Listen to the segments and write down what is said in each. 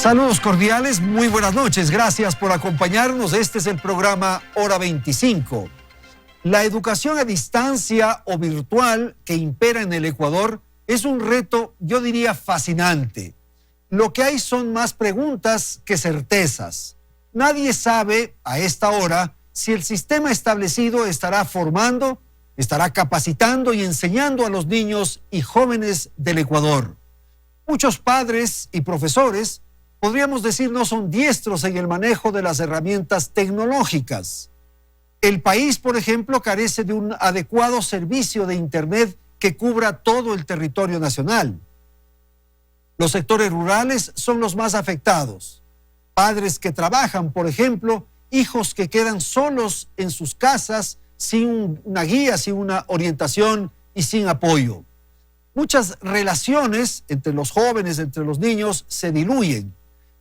Saludos cordiales, muy buenas noches, gracias por acompañarnos. Este es el programa Hora 25. La educación a distancia o virtual que impera en el Ecuador es un reto, yo diría, fascinante. Lo que hay son más preguntas que certezas. Nadie sabe a esta hora si el sistema establecido estará formando, estará capacitando y enseñando a los niños y jóvenes del Ecuador. Muchos padres y profesores, podríamos decir, no son diestros en el manejo de las herramientas tecnológicas. El país, por ejemplo, carece de un adecuado servicio de Internet que cubra todo el territorio nacional. Los sectores rurales son los más afectados. Padres que trabajan, por ejemplo, hijos que quedan solos en sus casas sin una guía, sin una orientación y sin apoyo. Muchas relaciones entre los jóvenes, entre los niños, se diluyen,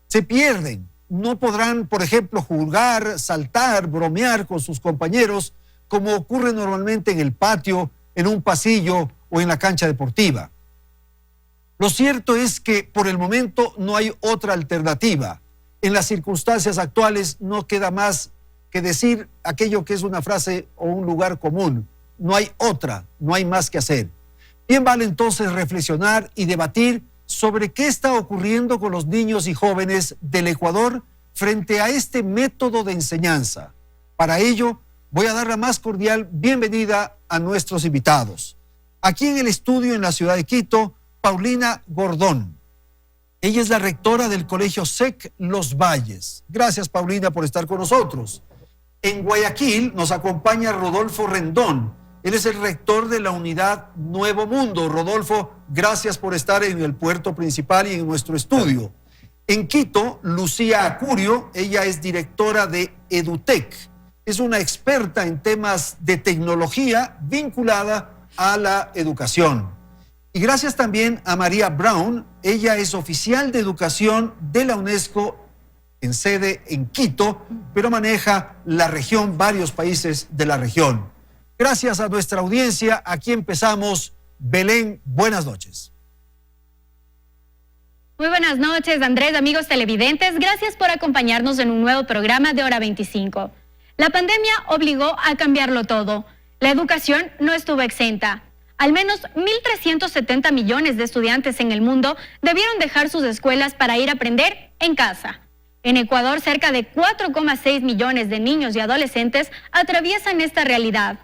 se pierden. No podrán, por ejemplo, jugar, saltar, bromear con sus compañeros como ocurre normalmente en el patio, en un pasillo o en la cancha deportiva. Lo cierto es que por el momento no hay otra alternativa. En las circunstancias actuales no queda más que decir aquello que es una frase o un lugar común. No hay otra, no hay más que hacer. Bien vale entonces reflexionar y debatir sobre qué está ocurriendo con los niños y jóvenes del Ecuador frente a este método de enseñanza. Para ello, voy a dar la más cordial bienvenida a nuestros invitados. Aquí en el estudio en la ciudad de Quito, Paulina Gordón. Ella es la rectora del Colegio SEC Los Valles. Gracias, Paulina, por estar con nosotros. En Guayaquil nos acompaña Rodolfo Rendón. Él es el rector de la unidad Nuevo Mundo. Rodolfo, gracias por estar en el puerto principal y en nuestro estudio. En Quito, Lucía Acurio, ella es directora de EduTech. Es una experta en temas de tecnología vinculada a la educación. Y gracias también a María Brown, ella es oficial de educación de la UNESCO en sede en Quito, pero maneja la región, varios países de la región. Gracias a nuestra audiencia, aquí empezamos. Belén, buenas noches. Muy buenas noches, Andrés, amigos televidentes. Gracias por acompañarnos en un nuevo programa de Hora 25. La pandemia obligó a cambiarlo todo. La educación no estuvo exenta. Al menos 1.370 millones de estudiantes en el mundo debieron dejar sus escuelas para ir a aprender en casa. En Ecuador, cerca de 4,6 millones de niños y adolescentes atraviesan esta realidad.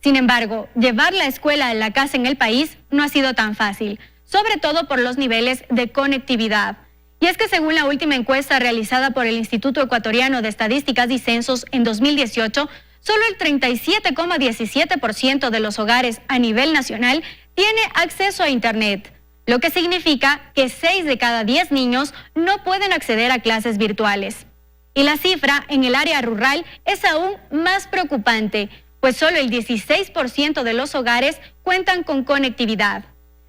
Sin embargo, llevar la escuela a la casa en el país no ha sido tan fácil, sobre todo por los niveles de conectividad. Y es que según la última encuesta realizada por el Instituto Ecuatoriano de Estadísticas y Censos en 2018, solo el 37,17% de los hogares a nivel nacional tiene acceso a Internet, lo que significa que 6 de cada 10 niños no pueden acceder a clases virtuales. Y la cifra en el área rural es aún más preocupante, pues solo el 16% de los hogares cuentan con conectividad.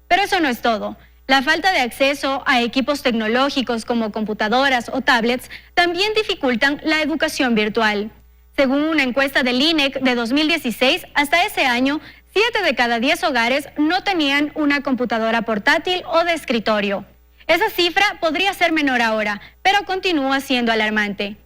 Pero eso no es todo. La falta de acceso a equipos tecnológicos como computadoras o tablets también dificultan la educación virtual. Según una encuesta del INEC de 2016, hasta ese año, 7 de cada 10 hogares no tenían una computadora portátil o de escritorio. Esa cifra podría ser menor ahora, pero continúa siendo alarmante.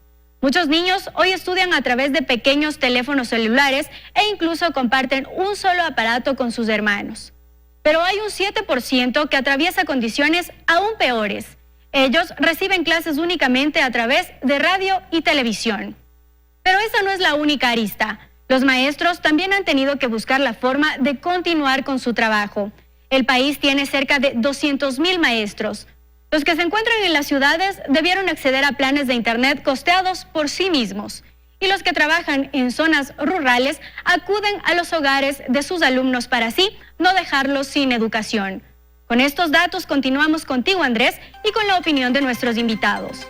Muchos niños hoy estudian a través de pequeños teléfonos celulares e incluso comparten un solo aparato con sus hermanos. Pero hay un 7% que atraviesa condiciones aún peores. Ellos reciben clases únicamente a través de radio y televisión. Pero esa no es la única arista. Los maestros también han tenido que buscar la forma de continuar con su trabajo. El país tiene cerca de 200.000 maestros. Los que se encuentran en las ciudades debieron acceder a planes de Internet costeados por sí mismos. Y los que trabajan en zonas rurales acuden a los hogares de sus alumnos para así no dejarlos sin educación. Con estos datos continuamos contigo, Andrés, y con la opinión de nuestros invitados.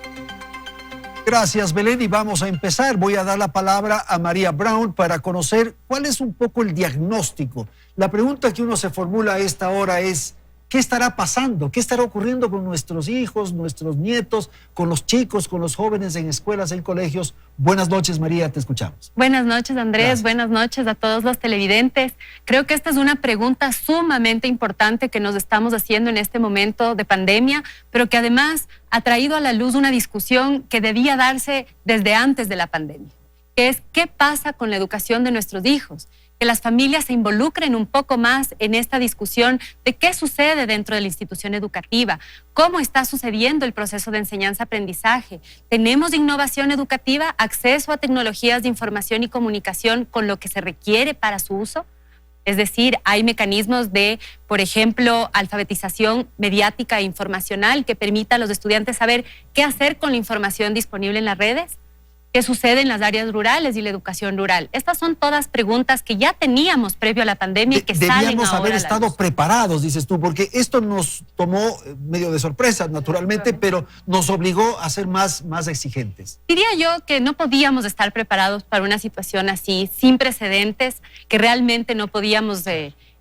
Gracias, Belén, y vamos a empezar. Voy a dar la palabra a María Brown para conocer cuál es un poco el diagnóstico. La pregunta que uno se formula a esta hora es, ¿Qué estará pasando? ¿Qué estará ocurriendo con nuestros hijos, nuestros nietos, con los chicos, con los jóvenes en escuelas, en colegios? Buenas noches, María, te escuchamos. Buenas noches, Andrés. Gracias. Buenas noches a todos los televidentes. Creo que esta es una pregunta sumamente importante que nos estamos haciendo en este momento de pandemia, pero que además ha traído a la luz una discusión que debía darse desde antes de la pandemia, que es ¿qué pasa con la educación de nuestros hijos? Que las familias se involucren un poco más en esta discusión de qué sucede dentro de la institución educativa, cómo está sucediendo el proceso de enseñanza-aprendizaje. ¿Tenemos innovación educativa, acceso a tecnologías de información y comunicación con lo que se requiere para su uso? Es decir, hay mecanismos de, por ejemplo, alfabetización mediática e informacional que permita a los estudiantes saber qué hacer con la información disponible en las redes. ¿Qué sucede en las áreas rurales y la educación rural? Estas son todas preguntas que ya teníamos previo a la pandemia y que salen ahora. Debíamos haber estado preparados, dices tú, porque esto nos tomó medio de sorpresa, naturalmente, pero nos obligó a ser más exigentes. Diría yo que no podíamos estar preparados para una situación así, sin precedentes, que realmente no podíamos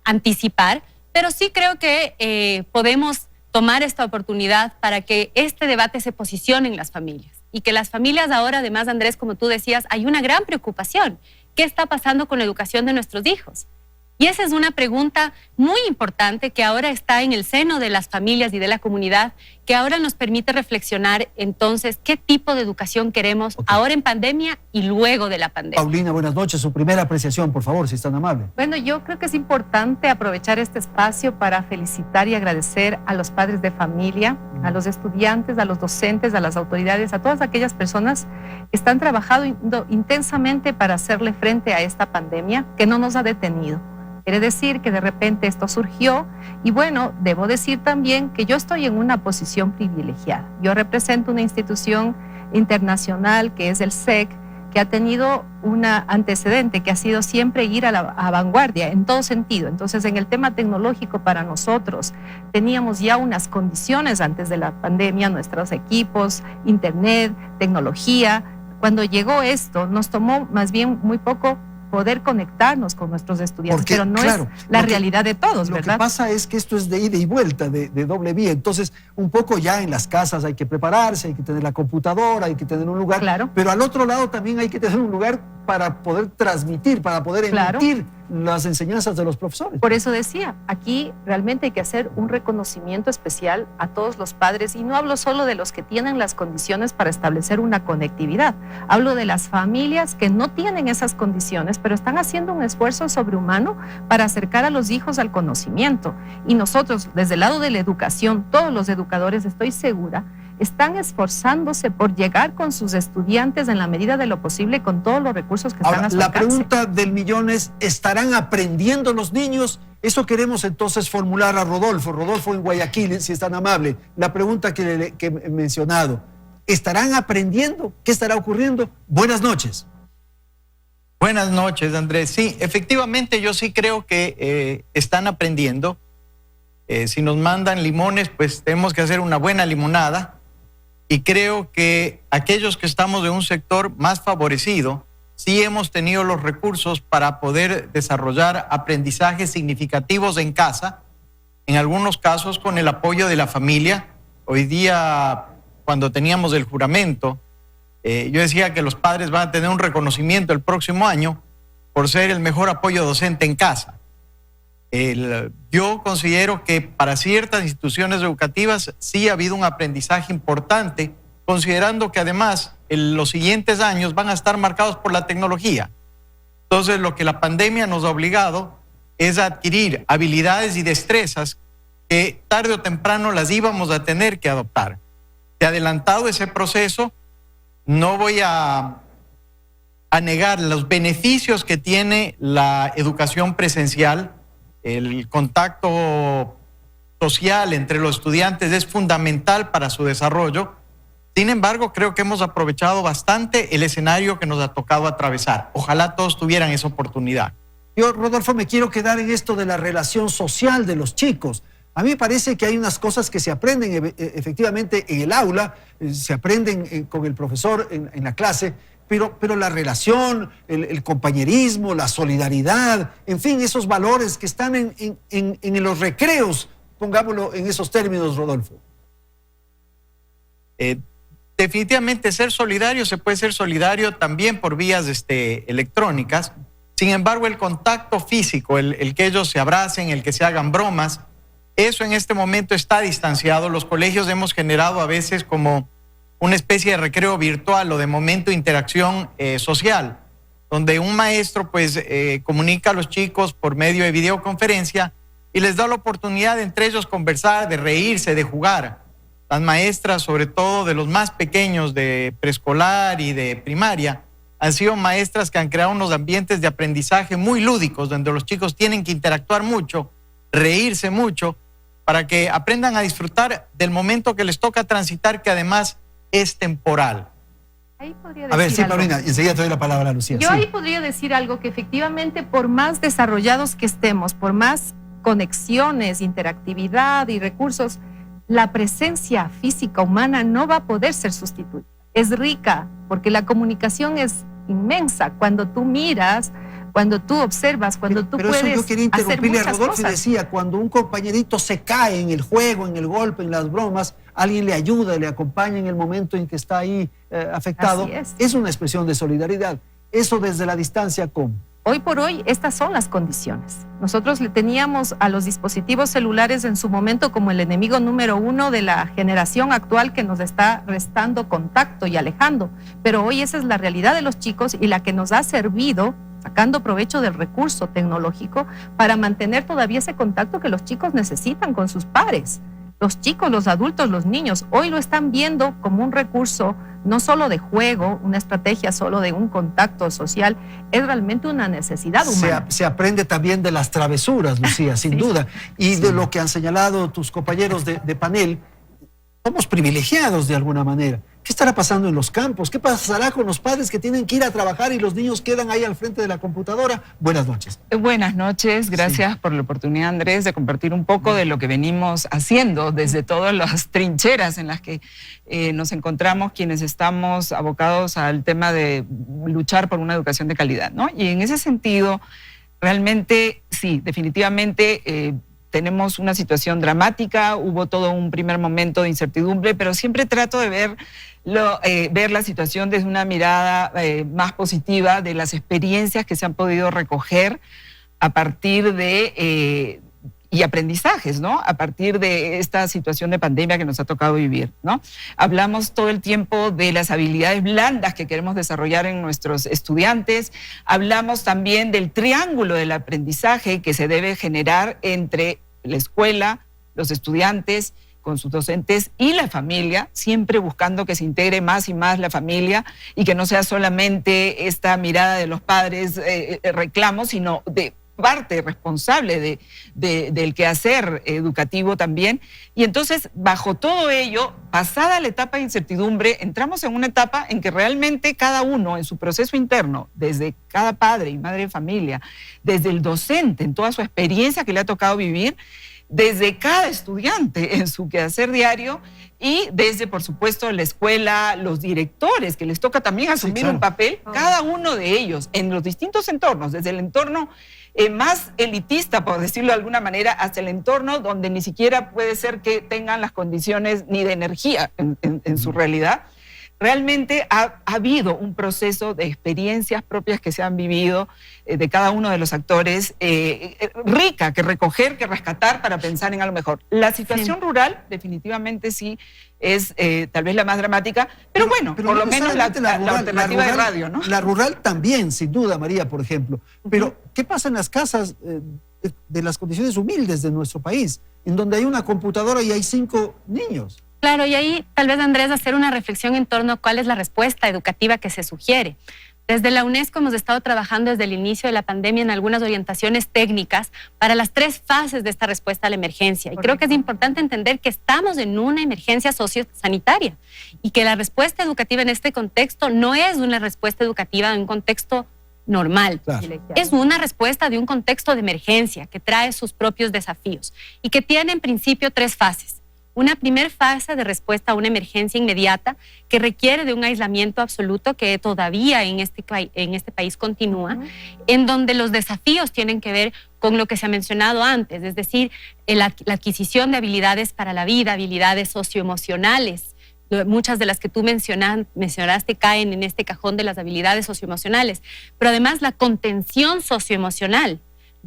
anticipar, pero sí creo que podemos tomar esta oportunidad para que este debate se posicione en las familias. Y que las familias ahora, además, Andrés, como tú decías, hay una gran preocupación. ¿Qué está pasando con la educación de nuestros hijos? Y esa es una pregunta muy importante que ahora está en el seno de las familias y de la comunidad, que ahora nos permite reflexionar entonces qué tipo de educación queremos ahora en pandemia y luego de la pandemia. Paulina, buenas noches. Su primera apreciación, por favor, si es tan amable. Bueno, yo creo que es importante aprovechar este espacio para felicitar y agradecer a los padres de familia, a los estudiantes, a los docentes, a las autoridades, a todas aquellas personas que están trabajando intensamente para hacerle frente a esta pandemia que no nos ha detenido. Quiere decir que de repente esto surgió y bueno, debo decir también que yo estoy en una posición privilegiada. Yo represento una institución internacional que es el SEC, que ha tenido un antecedente que ha sido siempre ir a la vanguardia en todo sentido. Entonces, en el tema tecnológico para nosotros teníamos ya unas condiciones antes de la pandemia, nuestros equipos, internet, tecnología. Cuando llegó esto, nos tomó más bien muy poco poder conectarnos con nuestros estudiantes, pero no es la realidad de todos, ¿verdad? Lo que pasa es que esto es de ida y vuelta, de doble vía. Entonces, un poco ya en las casas hay que prepararse, hay que tener la computadora, hay que tener un lugar, pero al otro lado también hay que tener un lugar para poder transmitir, para poder emitir las enseñanzas de los profesores. Por eso decía, aquí realmente hay que hacer un reconocimiento especial a todos los padres, y no hablo solo de los que tienen las condiciones para establecer una conectividad, hablo de las familias que no tienen esas condiciones, pero están haciendo un esfuerzo sobrehumano para acercar a los hijos al conocimiento. Y nosotros, desde el lado de la educación, todos los educadores, estoy segura, están esforzándose por llegar con sus estudiantes en la medida de lo posible con todos los recursos que están a su alcance. La pregunta del millón es, ¿estarán aprendiendo los niños? Eso queremos entonces formular a Rodolfo. Rodolfo en Guayaquil, si es tan amable. La pregunta que he mencionado, ¿estarán aprendiendo? ¿Qué estará ocurriendo? Buenas noches. Buenas noches, Andrés. Sí, efectivamente yo sí creo que están aprendiendo. Si nos mandan limones, pues tenemos que hacer una buena limonada. Y creo que aquellos que estamos de un sector más favorecido, sí hemos tenido los recursos para poder desarrollar aprendizajes significativos en casa, en algunos casos con el apoyo de la familia. Hoy día, cuando teníamos el juramento, yo decía que los padres van a tener un reconocimiento el próximo año por ser el mejor apoyo docente en casa. Yo considero que para ciertas instituciones educativas sí ha habido un aprendizaje importante, considerando que además los siguientes años van a estar marcados por la tecnología. Entonces, lo que la pandemia nos ha obligado es a adquirir habilidades y destrezas que tarde o temprano las íbamos a tener que adoptar. Se ha adelantado ese proceso. No voy a negar los beneficios que tiene la educación presencial. El contacto social entre los estudiantes es fundamental para su desarrollo. Sin embargo, creo que hemos aprovechado bastante el escenario que nos ha tocado atravesar. Ojalá todos tuvieran esa oportunidad. Yo, Rodolfo, me quiero quedar en esto de la relación social de los chicos. A mí me parece que hay unas cosas que se aprenden efectivamente en el aula, se aprenden con el profesor en la clase, pero la relación, el compañerismo, la solidaridad, en fin, esos valores que están en los recreos pongámoslo en esos términos, Rodolfo. Definitivamente ser solidario, se puede ser solidario también por vías electrónicas. Sin embargo, el contacto físico, el que ellos se abracen, el que se hagan bromas, eso en este momento está distanciado. Los colegios hemos generado a veces como una especie de recreo virtual o de momento de interacción social, donde un maestro pues comunica a los chicos por medio de videoconferencia y les da la oportunidad de entre ellos conversar, de reírse, de jugar. Las maestras, sobre todo de los más pequeños de preescolar y de primaria, han sido maestras que han creado unos ambientes de aprendizaje muy lúdicos, donde los chicos tienen que interactuar mucho, reírse mucho, para que aprendan a disfrutar del momento que les toca transitar, que además es temporal. Ahí podría A ver, decir sí, algo. Paulina, enseguida te doy la palabra a Lucía. Yo Sí. ahí podría decir algo que efectivamente por más desarrollados que estemos, por más conexiones, interactividad y recursos, la presencia física humana no va a poder ser sustituida. Es rica porque la comunicación es inmensa. Cuando tú miras, cuando tú observas, cuando tú Pero puedes eso yo quería hacer interrumpirle a muchas Rodolfo y cosas. decía, cuando un compañerito se cae en el juego, en el golpe, en las bromas, alguien le ayuda, le acompaña en el momento en que está ahí afectado, Así es. una expresión de solidaridad. Eso desde la distancia, ¿cómo? Hoy por hoy, estas son las condiciones. Nosotros le teníamos a los dispositivos celulares en su momento como el enemigo número 1 de la generación actual que nos está restando contacto y alejando. Pero hoy esa es la realidad de los chicos y la que nos ha servido, sacando provecho del recurso tecnológico, para mantener todavía ese contacto que los chicos necesitan con sus pares. Los chicos, los adultos, los niños, hoy lo están viendo como un recurso no solo de juego, una estrategia solo de un contacto social, es realmente una necesidad humana. Se aprende también de las travesuras, Lucía, sin Sí. duda. Y de lo que han señalado tus compañeros de panel, somos privilegiados de alguna manera. ¿Qué estará pasando en los campos? ¿Qué pasará con los padres que tienen que ir a trabajar y los niños quedan ahí al frente de la computadora? Buenas noches. Buenas noches, gracias por la oportunidad, Andrés, de compartir un poco de lo que venimos haciendo desde todas las trincheras en las que nos encontramos quienes estamos abocados al tema de luchar por una educación de calidad, ¿no? Y en ese sentido, realmente, sí, definitivamente tenemos una situación dramática, hubo todo un primer momento de incertidumbre, pero siempre trato de ver la situación desde una mirada más positiva de las experiencias que se han podido recoger a partir de y aprendizajes, ¿no? A partir de esta situación de pandemia que nos ha tocado vivir, ¿no? Hablamos todo el tiempo de las habilidades blandas que queremos desarrollar en nuestros estudiantes, hablamos también del triángulo del aprendizaje que se debe generar entre la escuela, los estudiantes, con sus docentes y la familia, siempre buscando que se integre más y más la familia y que no sea solamente esta mirada de los padres reclamos, sino de parte responsable del quehacer educativo también. Y entonces, bajo todo ello, pasada la etapa de incertidumbre, entramos en una etapa en que realmente cada uno en su proceso interno, desde cada padre y madre de familia, desde el docente en toda su experiencia que le ha tocado vivir, desde cada estudiante en su quehacer diario y desde, por supuesto, la escuela, los directores, que les toca también asumir claro. un papel, cada uno de ellos en los distintos entornos, desde el entorno más elitista, por decirlo de alguna manera, hasta el entorno donde ni siquiera puede ser que tengan las condiciones ni de energía en su realidad. Realmente ha habido un proceso de experiencias propias que se han vivido de cada uno de los actores, rica, que recoger, que rescatar para pensar en algo mejor. La situación rural definitivamente sí es tal vez la más dramática, pero bueno, por lo menos la alternativa de radio, ¿no? La rural también, sin duda, María, por ejemplo. Pero, ¿qué pasa en las casas de las condiciones humildes de nuestro país, en donde hay una computadora y hay 5 niños? Claro, y ahí tal vez, Andrés, hacer una reflexión en torno a cuál es la respuesta educativa que se sugiere. Desde la UNESCO hemos estado trabajando desde el inicio de la pandemia en algunas orientaciones técnicas para las 3 fases de esta respuesta a la emergencia. Y creo que es importante entender que estamos en una emergencia sociosanitaria y que la respuesta educativa en este contexto no es una respuesta educativa en un contexto normal. Claro. Es una respuesta de un contexto de emergencia que trae sus propios desafíos y que tiene en principio 3 fases. Una primera fase de respuesta a una emergencia inmediata que requiere de un aislamiento absoluto que todavía en este país continúa, en donde los desafíos tienen que ver con lo que se ha mencionado antes, es decir, la adquisición de habilidades para la vida, habilidades socioemocionales. Muchas de las que tú mencionaste caen en este cajón de las habilidades socioemocionales, pero además la contención socioemocional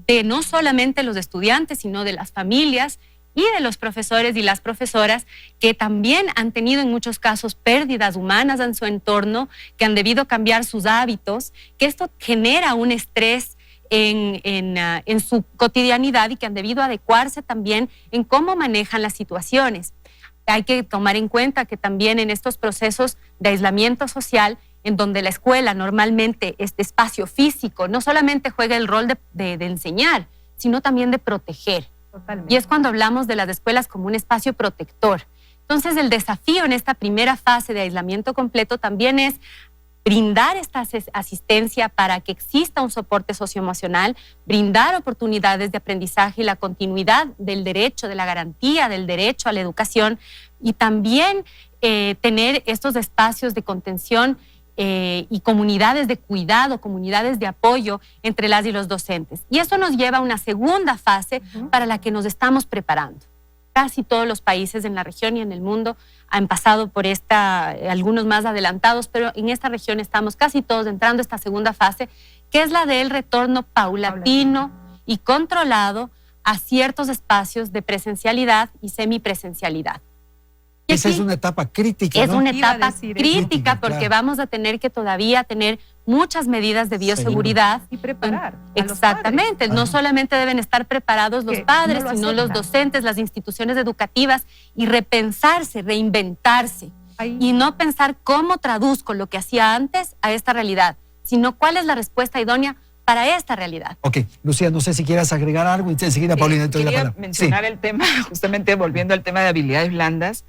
de no solamente los estudiantes, sino de las familias y de los profesores y las profesoras, que también han tenido en muchos casos pérdidas humanas en su entorno, que han debido cambiar sus hábitos, que esto genera un estrés en su cotidianidad y que han debido adecuarse también en cómo manejan las situaciones. Hay que tomar en cuenta que también en estos procesos de aislamiento social, en donde la escuela normalmente, este espacio físico, no solamente juega el rol de enseñar, sino también de proteger. Totalmente. Y es cuando hablamos de las escuelas como un espacio protector. Entonces, el desafío en esta primera fase de aislamiento completo también es brindar esta asistencia para que exista un soporte socioemocional, brindar oportunidades de aprendizaje y la continuidad del derecho, de la garantía del derecho a la educación, y también tener estos espacios de contención y comunidades de cuidado, comunidades de apoyo entre las y los docentes. Y eso nos lleva a una segunda fase para la que nos estamos preparando. Casi todos los países en la región y en el mundo han pasado por algunos más adelantados, pero en esta región estamos casi todos entrando a esta segunda fase, que es la del retorno paulatino y controlado a ciertos espacios de presencialidad y semipresencialidad. Y esa es una etapa crítica, es ¿no? una etapa decir, crítica porque claro, vamos a tener que todavía tener muchas medidas de bioseguridad. Y preparar. Exactamente, no solamente deben estar preparados los padres, no lo sino los aceptan. docentes, las instituciones educativas, y repensarse, reinventarse. Ahí. Y no pensar cómo traduzco lo que hacía antes a esta realidad, sino cuál es la respuesta idónea para esta realidad. Ok, Lucía, no sé si quieras agregar algo y enseguida Paulina te doy la Quería palabra. mencionar el tema, justamente volviendo al tema de habilidades blandas,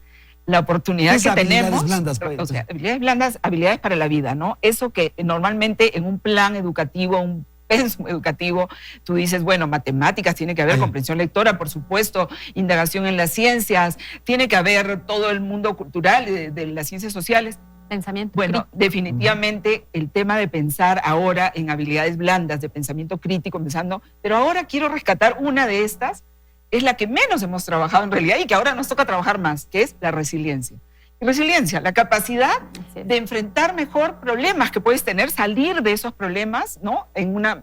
la oportunidad ¿Qué es que habilidades tenemos, blandas, o sea, habilidades blandas, habilidades para la vida, ¿no? Eso que normalmente en un plan educativo, un pensum educativo, tú dices, bueno, matemáticas, tiene que haber comprensión lectora, por supuesto, indagación en las ciencias, tiene que haber todo el mundo cultural de las ciencias sociales. Pensamiento Bueno, crítico. definitivamente el tema de pensar ahora en habilidades blandas, de pensamiento crítico, pensando, pero ahora quiero rescatar una de estas, es la que menos hemos trabajado en realidad y que ahora nos toca trabajar más, que es la resiliencia. Y resiliencia, la capacidad de enfrentar mejor problemas que puedes tener, salir de esos problemas, ¿no?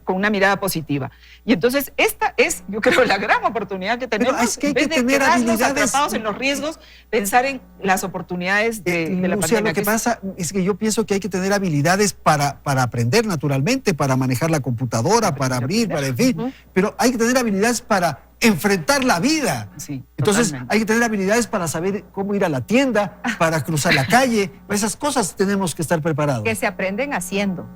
Con una mirada positiva. Y entonces esta es, yo creo, la gran oportunidad que tenemos. Pero es que hay en vez que de tener quedarnos habilidades. atrapados en los riesgos, pensar en las oportunidades de la Lucía, pandemia. lo que pasa es que yo pienso que hay que tener habilidades para aprender naturalmente, para manejar la computadora, para abrir, para en fin. Pero hay que tener habilidades para enfrentar la vida. Sí, Entonces totalmente. hay que tener habilidades para saber cómo ir a la tienda, para cruzar la calle. Para esas cosas tenemos que estar preparados. Que se aprenden haciendo.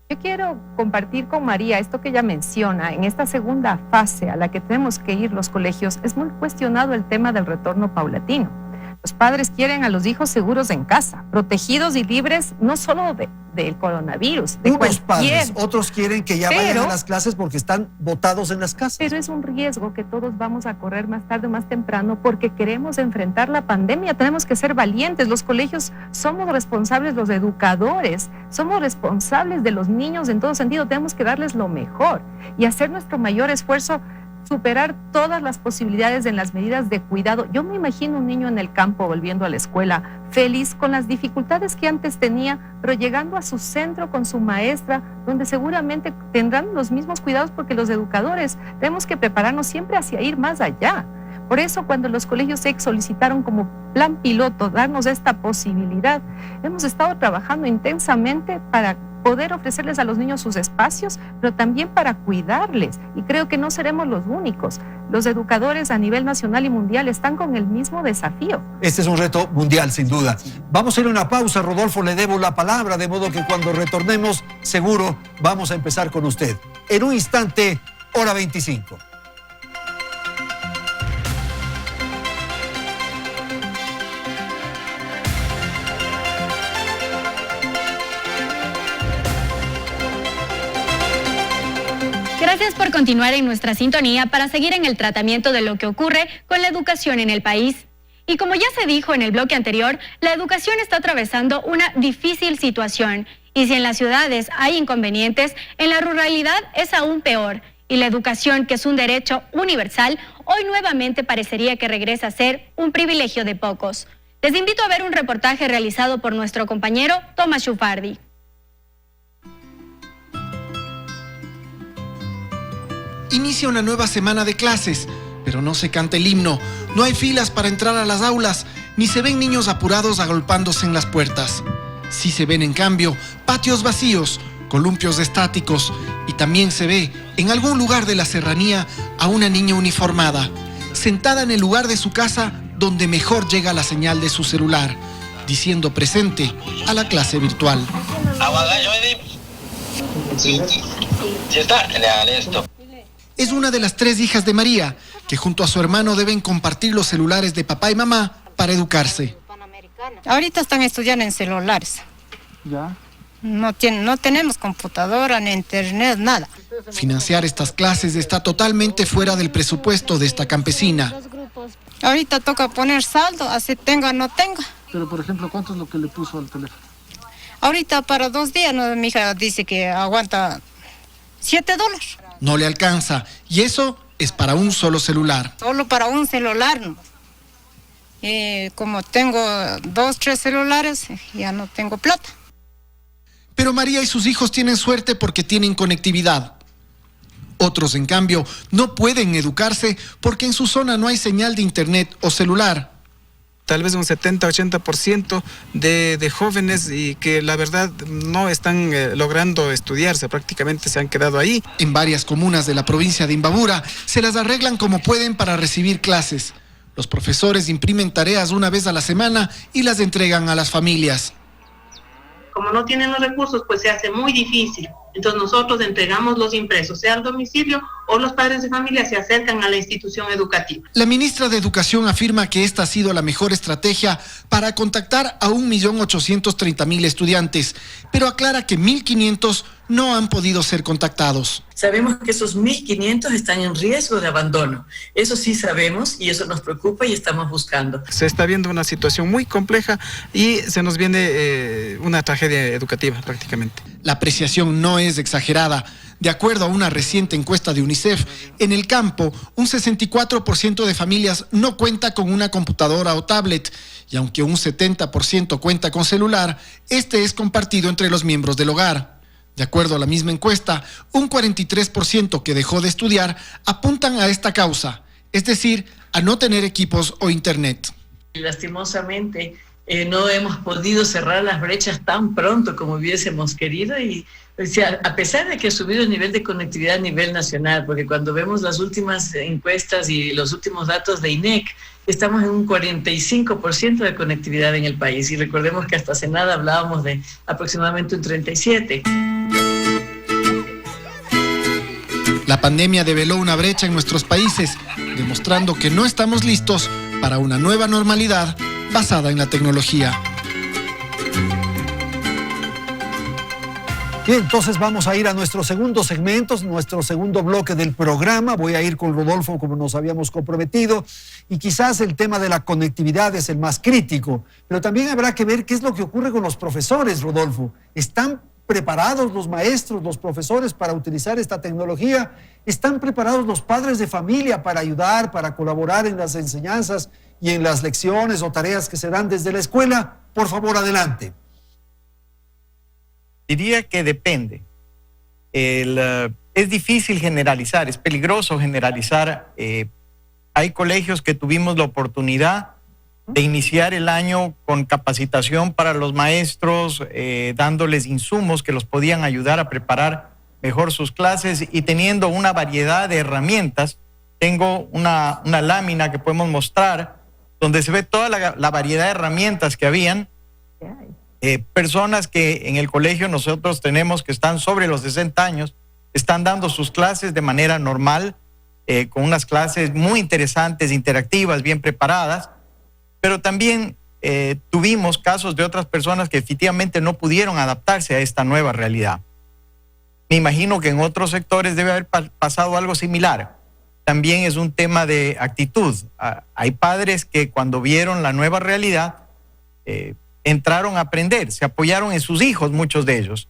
Yo quiero compartir con María esto que ella menciona. En esta segunda fase a la que tenemos que ir los colegios, es muy cuestionado el tema del retorno paulatino. Los padres quieren a los hijos seguros en casa, protegidos y libres no solo del coronavirus, de Unos cualquier. padres, otros quieren que ya vayan Pero- a las clases porque están botados en las casas. Pero es un riesgo que todos vamos a correr más tarde o más temprano porque queremos enfrentar la pandemia. Tenemos que ser valientes. Los colegios somos responsables, los educadores, somos responsables de los niños en todo sentido. Tenemos que darles lo mejor y hacer nuestro mayor esfuerzo, superar todas las posibilidades en las medidas de cuidado. Yo me imagino un niño en el campo volviendo a la escuela, feliz con las dificultades que antes tenía, pero llegando a su centro con su maestra, donde seguramente tendrán los mismos cuidados porque los educadores tenemos que prepararnos siempre hacia ir más allá. Por eso cuando los colegios SEC solicitaron como plan piloto darnos esta posibilidad, hemos estado trabajando intensamente para poder ofrecerles a los niños sus espacios, pero también para cuidarles. Y creo que no seremos los únicos. Los educadores a nivel nacional y mundial están con el mismo desafío. Este es un reto mundial, sin duda. Vamos a ir a una pausa. Rodolfo, le debo la palabra, de modo que cuando retornemos, seguro vamos a empezar con usted. En un instante, hora 25. Gracias por continuar en nuestra sintonía para seguir en el tratamiento de lo que ocurre con la educación en el país. Y como ya se dijo en el bloque anterior, la educación está atravesando una difícil situación. Y si en las ciudades hay inconvenientes, en la ruralidad es aún peor. Y la educación, que es un derecho universal, hoy nuevamente parecería que regresa a ser un privilegio de pocos. Les invito a ver un reportaje realizado por nuestro compañero Tomás Chufardi. Inicia una nueva semana de clases, pero no se canta el himno, no hay filas para entrar a las aulas, ni se ven niños apurados agolpándose en las puertas. Sí se ven, en cambio, patios vacíos, columpios estáticos, y también se ve, en algún lugar de la serranía, a una niña uniformada, sentada en el lugar de su casa donde mejor llega la señal de su celular, diciendo presente a la clase virtual. Sí está, listo. Es una de las 3 hijas de María, que junto a su hermano deben compartir los celulares de papá y mamá para educarse. Ahorita están estudiando en celulares. ¿Ya? No tenemos computadora, ni internet, nada. Financiar estas clases está totalmente fuera del presupuesto de esta campesina. Ahorita toca poner saldo, así tenga o no tenga. Pero, por ejemplo, ¿cuánto es lo que le puso al teléfono? Ahorita para 2 días, ¿no? Mi hija dice que aguanta $7. No le alcanza, y eso es para un solo celular. Solo para un celular, ¿no? Como tengo 2, 3 celulares, ya no tengo plata. Pero María y sus hijos tienen suerte porque tienen conectividad. Otros, en cambio, no pueden educarse porque en su zona no hay señal de internet o celular. Tal vez un 70-80% de jóvenes y que la verdad no están logrando estudiarse, prácticamente se han quedado ahí. En varias comunas de la provincia de Imbabura se las arreglan como pueden para recibir clases. Los profesores imprimen tareas una vez a la semana y las entregan a las familias. Como no tienen los recursos, pues se hace muy difícil. Entonces nosotros entregamos los impresos, sea al domicilio o los padres de familia se acercan a la institución educativa. La ministra de Educación afirma que esta ha sido la mejor estrategia para contactar a 1.830.000 estudiantes, pero aclara que 1.500 no han podido ser contactados. Sabemos que esos 1.500 están en riesgo de abandono. Eso sí sabemos y eso nos preocupa y estamos buscando. Se está viendo una situación muy compleja y se nos viene una tragedia educativa prácticamente. La apreciación no es exagerada. De acuerdo a una reciente encuesta de UNICEF, en el campo, un 64% de familias no cuenta con una computadora o tablet, y aunque un 70% cuenta con celular, este es compartido entre los miembros del hogar. De acuerdo a la misma encuesta, un 43% que dejó de estudiar apuntan a esta causa, es decir, a no tener equipos o internet. Lastimosamente, no hemos podido cerrar las brechas tan pronto como hubiésemos querido y a pesar de que ha subido el nivel de conectividad a nivel nacional, porque cuando vemos las últimas encuestas y los últimos datos de INEC, estamos en un 45% de conectividad en el país y recordemos que hasta hace nada hablábamos de aproximadamente un 37%. La pandemia develó una brecha en nuestros países, demostrando que no estamos listos para una nueva normalidad basada en la tecnología. Bien, entonces vamos a ir a nuestro segundo segmento, nuestro segundo bloque del programa. Voy a ir con Rodolfo como nos habíamos comprometido y quizás el tema de la conectividad es el más crítico, pero también habrá que ver qué es lo que ocurre con los profesores, Rodolfo. ¿Están preparados los maestros, los profesores para utilizar esta tecnología? ¿Están preparados los padres de familia para ayudar, para colaborar en las enseñanzas y en las lecciones o tareas que se dan desde la escuela? Por favor, adelante. Diría que depende. Es difícil generalizar, es peligroso generalizar. Hay colegios que tuvimos la oportunidad de iniciar el año con capacitación para los maestros, dándoles insumos que los podían ayudar a preparar mejor sus clases y teniendo una variedad de herramientas. Tengo una lámina que podemos mostrar donde se ve toda la variedad de herramientas que habían. Personas que en el colegio nosotros tenemos que están sobre los 60 años, están dando sus clases de manera normal, con unas clases muy interesantes, interactivas, bien preparadas, pero también tuvimos casos de otras personas que efectivamente no pudieron adaptarse a esta nueva realidad. Me imagino que en otros sectores debe haber pasado algo similar. También es un tema de actitud. Hay padres que cuando vieron la nueva realidad, entraron a aprender, se apoyaron en sus hijos, muchos de ellos.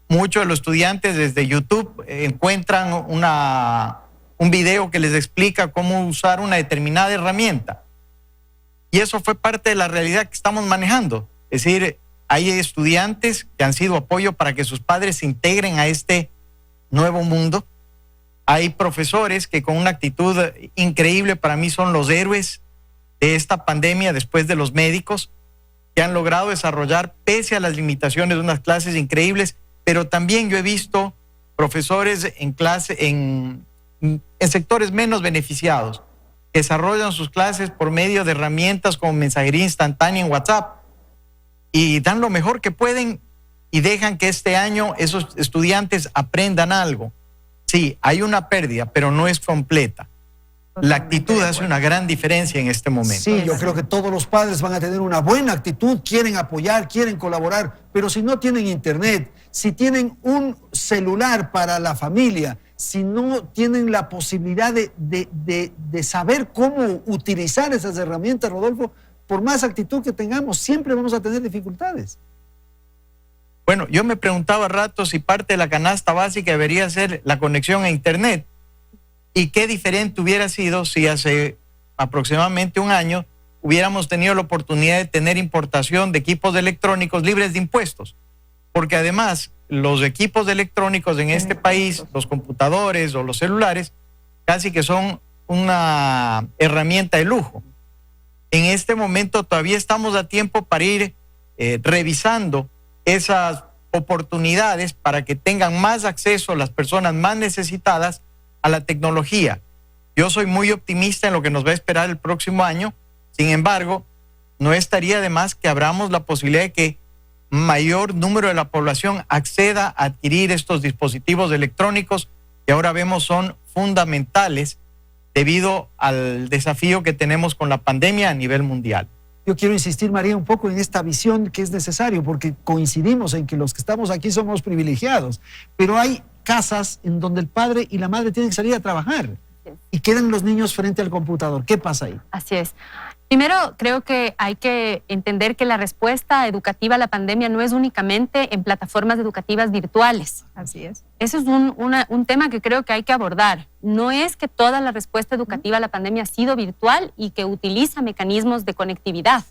muchos de los estudiantes desde YouTube encuentran un video que les explica cómo usar una determinada herramienta. Y eso fue parte de la realidad que estamos manejando. Es decir, hay estudiantes que han sido apoyo para que sus padres se integren a este nuevo mundo. Hay profesores que con una actitud increíble, para mí son los héroes de esta pandemia después de los médicos, que han logrado desarrollar, pese a las limitaciones, unas clases increíbles. Pero también yo he visto profesores en sectores menos beneficiados que desarrollan sus clases por medio de herramientas como mensajería instantánea en WhatsApp y dan lo mejor que pueden y dejan que este año esos estudiantes aprendan algo. Sí, hay una pérdida, pero no es completa. La actitud hace una gran diferencia en este momento. Sí, yo creo que todos los padres van a tener una buena actitud, quieren apoyar, quieren colaborar, pero si no tienen internet, si tienen un celular para la familia, si no tienen la posibilidad de saber cómo utilizar esas herramientas, Rodolfo, por más actitud que tengamos, siempre vamos a tener dificultades. Bueno, yo me preguntaba a rato si parte de la canasta básica debería ser la conexión a internet. Y qué diferente hubiera sido si hace aproximadamente un año hubiéramos tenido la oportunidad de tener importación de equipos electrónicos libres de impuestos. Porque además los equipos electrónicos en este país, los computadores o los celulares, casi que son una herramienta de lujo. En este momento todavía estamos a tiempo para ir revisando esas oportunidades para que tengan más acceso las personas más necesitadas a la tecnología. Yo soy muy optimista en lo que nos va a esperar el próximo año. Sin embargo, no estaría de más que abramos la posibilidad de que mayor número de la población acceda a adquirir estos dispositivos electrónicos que ahora vemos son fundamentales debido al desafío que tenemos con la pandemia a nivel mundial. Yo quiero insistir, María, un poco en esta visión que es necesario, porque coincidimos en que los que estamos aquí somos privilegiados, pero hay casas en donde el padre y la madre tienen que salir a trabajar y quedan los niños frente al computador. ¿Qué pasa ahí? Así es. Primero, creo que hay que entender que la respuesta educativa a la pandemia no es únicamente en plataformas educativas virtuales. Así es. Eso es un tema que creo que hay que abordar. No es que toda la respuesta educativa a la pandemia ha sido virtual y que utiliza mecanismos de conectividad.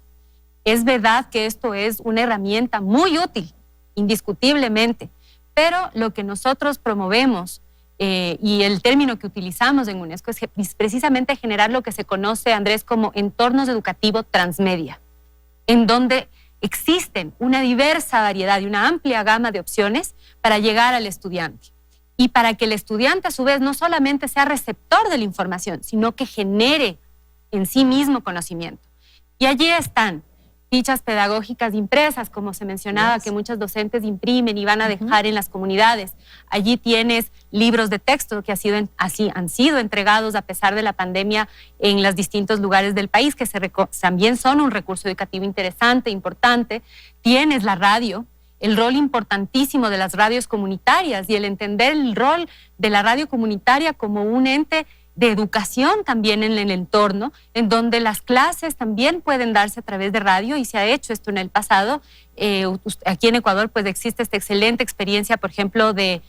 Es verdad que esto es una herramienta muy útil, indiscutiblemente, pero lo que nosotros promovemos y el término que utilizamos en UNESCO es precisamente generar lo que se conoce, Andrés, como entornos educativos transmedia, en donde existen una diversa variedad y una amplia gama de opciones para llegar al estudiante y para que el estudiante a su vez no solamente sea receptor de la información, sino que genere en sí mismo conocimiento. Y allí están fichas pedagógicas impresas, como se mencionaba, que muchos docentes imprimen y van a dejar en las comunidades. Allí tienes libros de texto que han sido entregados a pesar de la pandemia en los distintos lugares del país, que también son un recurso educativo interesante, importante. Tienes la radio, el rol importantísimo de las radios comunitarias y el entender el rol de la radio comunitaria como un ente de educación también en el entorno, en donde las clases también pueden darse a través de radio y se ha hecho esto en el pasado. Aquí en Ecuador pues existe esta excelente experiencia, por ejemplo, de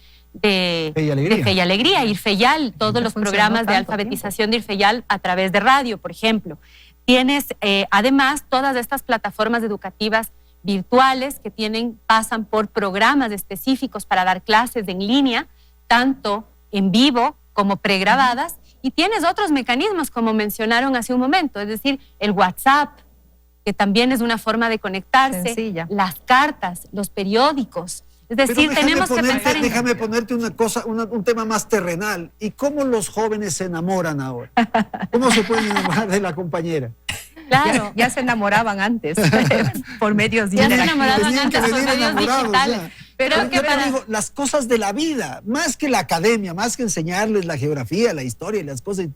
Fe y Alegría, IRFEYAL, todos los programas de alfabetización de IRFEYAL a través de radio, por ejemplo. Tienes además todas estas plataformas educativas virtuales que pasan por programas específicos para dar clases en línea, tanto en vivo como pregrabadas. Y tienes otros mecanismos, como mencionaron hace un momento, es decir, el WhatsApp, que también es una forma de conectarse, sencilla. Las cartas, los periódicos. Es decir, tenemos que pensar en... Déjame ponerte una cosa, un tema más terrenal. ¿Y cómo los jóvenes se enamoran ahora? ¿Cómo se pueden enamorar de la compañera? Claro, ya se enamoraban antes por medios digitales. Ya se enamoraban antes por medios digitales. Pero que digo, las cosas de la vida, más que la academia, más que enseñarles la geografía, la historia y las cosas,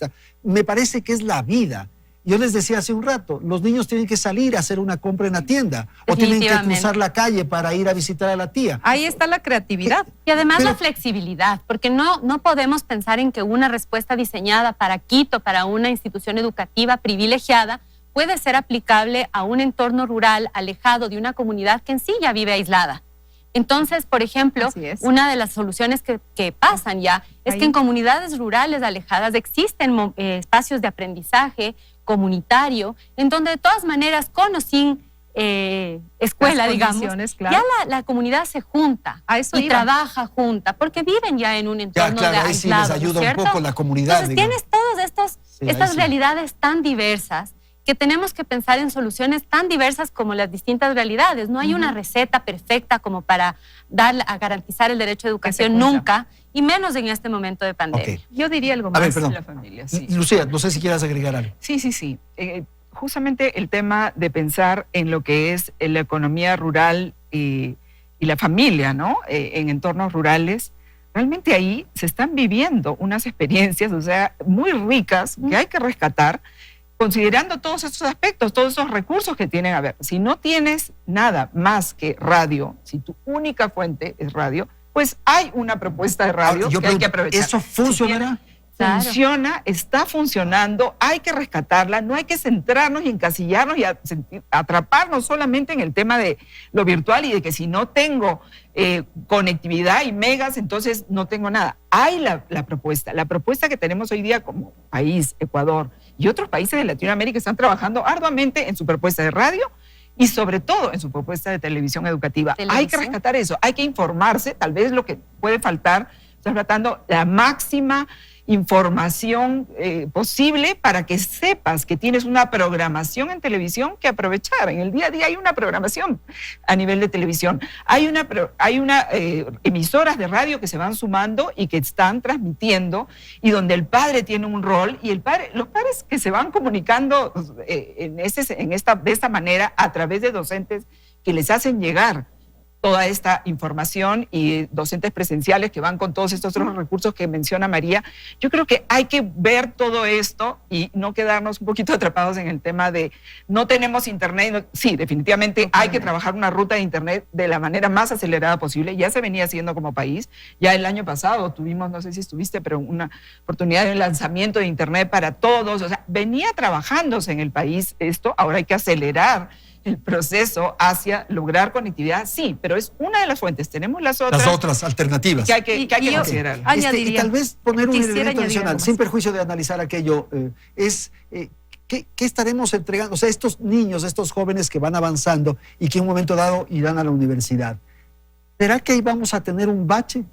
me parece que es la vida. Yo les decía hace un rato, los niños tienen que salir a hacer una compra en la tienda o tienen que cruzar la calle para ir a visitar a la tía. Ahí está la creatividad. Y además la flexibilidad, porque no podemos pensar en que una respuesta diseñada para Quito, para una institución educativa privilegiada, puede ser aplicable a un entorno rural alejado de una comunidad que en sí ya vive aislada. Entonces, por ejemplo, una de las soluciones que pasan ya es que en comunidades rurales alejadas existen espacios de aprendizaje comunitario, en donde de todas maneras, con o sin escuela, digamos, claro, ya la comunidad se junta y trabaja junta, porque viven ya en un entorno de aislado, ahí sí les ayuda un poco la comunidad. Entonces tienes todas estas realidades tan diversas que tenemos que pensar en soluciones tan diversas como las distintas realidades. No hay una receta perfecta como para a garantizar el derecho a educación nunca, y menos en este momento de pandemia. Yo diría algo más. A ver, perdón. La familia, Lucía, no sé si quieras agregar algo. Sí. Justamente el tema de pensar en lo que es la economía rural y la familia, ¿no? En entornos rurales, realmente ahí se están viviendo unas experiencias, o sea, muy ricas, que hay que rescatar, considerando todos estos aspectos, todos esos recursos que tienen. A ver, si no tienes nada más que radio, si tu única fuente es radio, pues hay una propuesta de radio que hay que aprovechar. ¿Eso funcionará? Funciona, está funcionando, hay que rescatarla, no hay que centrarnos y encasillarnos y atraparnos solamente en el tema de lo virtual y de que si no tengo conectividad y megas, entonces no tengo nada. Hay la propuesta que tenemos hoy día como país, Ecuador y otros países de Latinoamérica están trabajando arduamente en su propuesta de radio y sobre todo en su propuesta de televisión educativa. Hay que rescatar eso, hay que informarse, tal vez lo que puede faltar, estás tratando la máxima información posible para que sepas que tienes una programación en televisión que aprovechar. En el día a día hay una programación a nivel de televisión. Hay emisoras de radio que se van sumando y que están transmitiendo y donde el padre tiene un rol y los padres que se van comunicando de esta manera a través de docentes que les hacen llegar toda esta información y docentes presenciales que van con todos estos otros recursos que menciona María. Yo creo que hay que ver todo esto y no quedarnos un poquito atrapados en el tema de no tenemos internet. Sí, definitivamente hay que trabajar una ruta de internet de la manera más acelerada posible. Ya se venía haciendo como país. Ya el año pasado tuvimos, no sé si estuviste, pero una oportunidad de lanzamiento de internet para todos. O sea, venía trabajándose en el país esto. Ahora hay que acelerar el proceso hacia lograr conectividad, sí, pero es una de las fuentes. Tenemos las otras alternativas que hay que considerar. Y tal vez poner un elemento adicional, sin perjuicio de analizar aquello, ¿qué estaremos entregando? O sea, estos niños, estos jóvenes que van avanzando y que en un momento dado irán a la universidad, ¿será que ahí vamos a tener un bache?